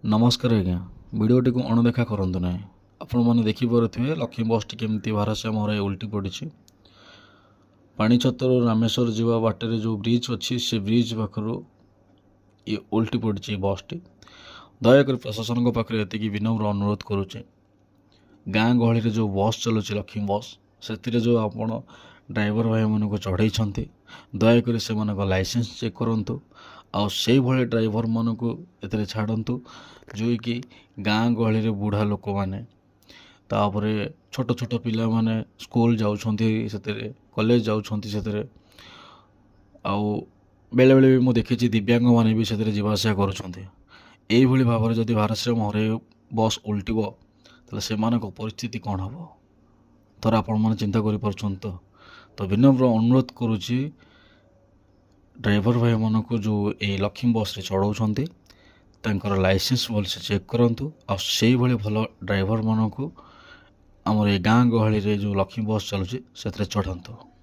नमस्कार आज्ञा भिडटी को अणदेखा करतु ना आपण मैंने देखिपे लक्ष्मी बसटी केमती भारसाम्य हराई उल्टी पड़ी पानीछतर रामेश्वर जावा बाटर जो ब्रिज अच्छी से ब्रिज पाखर ये उल्टी पड़ी बसटी दयाक प्रशासन पाखे ये विनम्र अनुरोध करुचे गाँ गहली जो बस चलुची लक्ष्मी बस से जो आपण ड्राइवर भाई मन को चढ़ई दयाक से लाइसेंस चेक करूँ आउ से भाई ड्राइवर मन को ए छाड़तु जो कि गाँ गहली बुढ़ा लोक मैंने तापर छोट छोट पिला माने स्कूल जाऊँचे कॉलेज जाऊँचे आउ बेले बेले भी मुझे देखी दिव्यांग मैंने भी से जावासा कर भाव में जदि भारसाम्य हर बस उल्टब तो से परिस्थिति कौन हम तर आपण मैंने चिंता कर तो विनम्र अनुरोध करुच्ची ड्राइवर भाई मन को जो ये लक्ष्मी बस रे चढ़ाऊँ तांकर लाइसेंस भलसे चेक करूँ आ से भल ड्राइवर मन को आमर ये गाँ गहली जो लक्ष्मी बस चलुची से चढ़ातु।